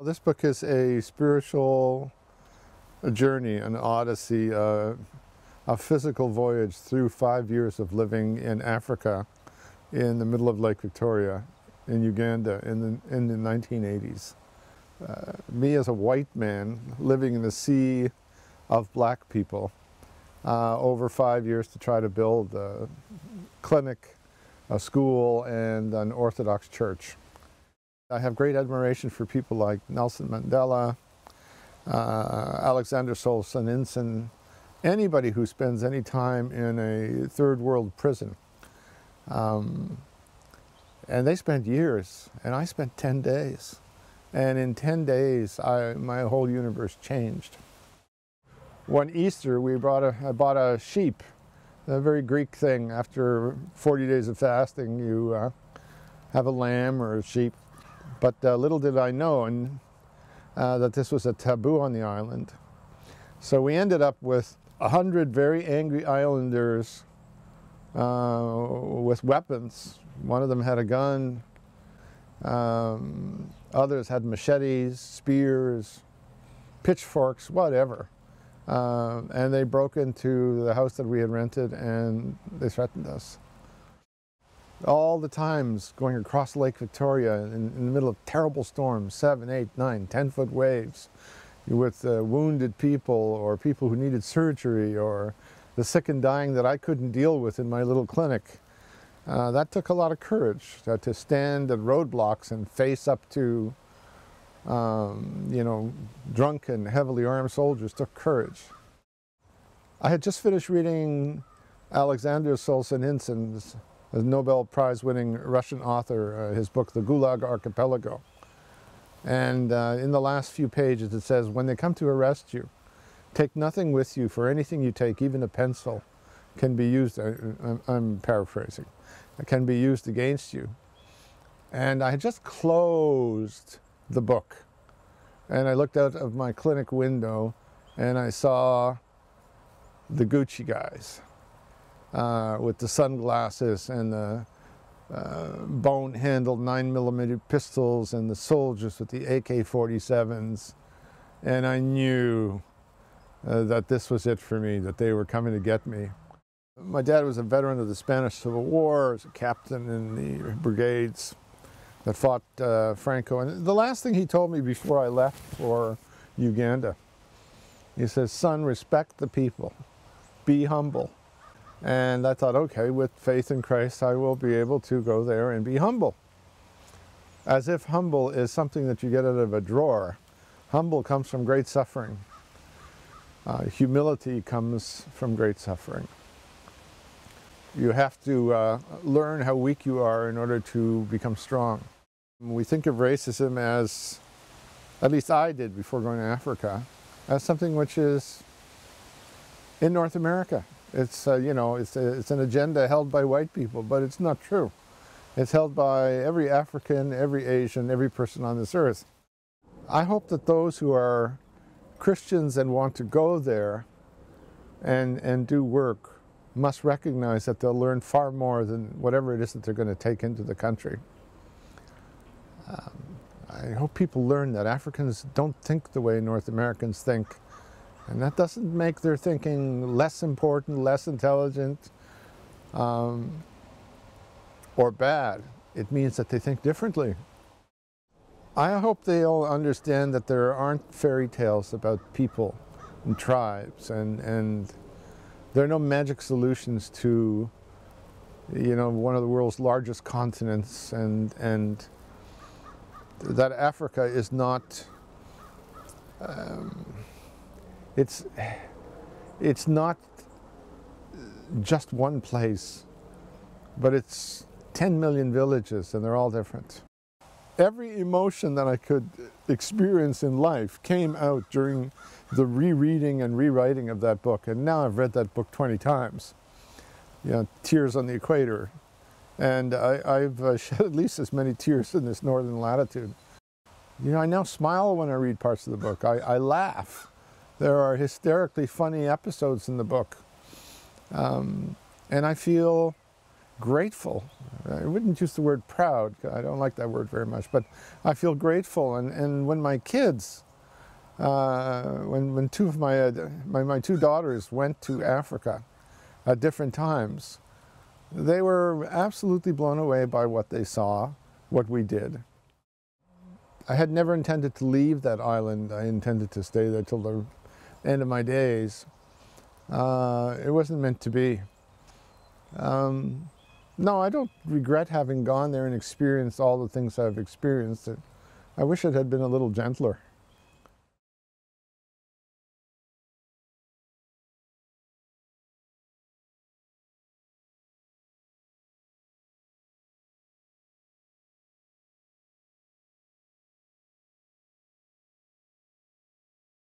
This book is a spiritual journey, an odyssey, a physical voyage through 5 years of living in Africa in the middle of Lake Victoria in Uganda in the 1980s. Me as a white man living in the sea of black people over 5 years to try to build a clinic, a school, and an Orthodox church. I have great admiration for people like Nelson Mandela, Alexander Solzhenitsyn, anybody who spends any time in a third world prison. And they spent years, and I spent 10 days. And in 10 days, my whole universe changed. One Easter, I bought a sheep, a very Greek thing. After 40 days of fasting, you have a lamb or a sheep. But little did I know that this was a taboo on the island. So we ended up with 100 very angry islanders with weapons. One of them had a gun. Others had machetes, spears, pitchforks, whatever. And they broke into the house that we had rented and they threatened us. All the times going across Lake Victoria in the middle of terrible storms, 7, 8, 9, 10-foot waves, with wounded people or people who needed surgery or the sick and dying that I couldn't deal with in my little clinic. That took a lot of courage to stand at roadblocks and face up to, drunk and heavily armed soldiers took courage. I had just finished reading Alexander Solzhenitsyn's a Nobel Prize-winning Russian author, his book, The Gulag Archipelago. And in the last few pages it says, when they come to arrest you, take nothing with you, for anything you take, even a pencil, can be used, I'm paraphrasing, can be used against you. And I had just closed the book. And I looked out of my clinic window and I saw the Gucci guys. With the sunglasses and the bone-handled 9mm pistols and the soldiers with the AK-47s. And I knew that this was it for me, that they were coming to get me. My dad was a veteran of the Spanish Civil War, was a captain in the brigades that fought Franco. And the last thing he told me before I left for Uganda, he says, son, respect the people, be humble. And I thought, okay, with faith in Christ, I will be able to go there and be humble. As if humble is something that you get out of a drawer. Humble comes from great suffering. Humility comes from great suffering. You have to learn how weak you are in order to become strong. We think of racism as, at least I did before going to Africa, as something which is in North America. It's, it's an agenda held by white people, but it's not true. It's held by every African, every Asian, every person on this earth. I hope that those who are Christians and want to go there and do work must recognize that they'll learn far more than whatever it is that they're going to take into the country. I hope people learn that Africans don't think the way North Americans think. And that doesn't make their thinking less important, less intelligent, or bad. It means that they think differently. I hope they'll understand that there aren't fairy tales about people and tribes, and there are no magic solutions to, one of the world's largest continents, and that Africa is not it's not just one place, but it's 10 million villages and they're all different. Every emotion that I could experience in life came out during the rereading and rewriting of that book. And now I've read that book 20 times. Tears on the Equator. And I've shed at least as many tears in this northern latitude. I now smile when I read parts of the book. I laugh. There are hysterically funny episodes in the book. And I feel grateful. I wouldn't use the word proud. I don't like that word very much, but I feel grateful. And when my kids, when two of my two daughters went to Africa at different times, they were absolutely blown away by what they saw, what we did. I had never intended to leave that island. I intended to stay there till the end of my days. It wasn't meant to be. No, I don't regret having gone there and experienced all the things I've experienced. I wish it had been a little gentler.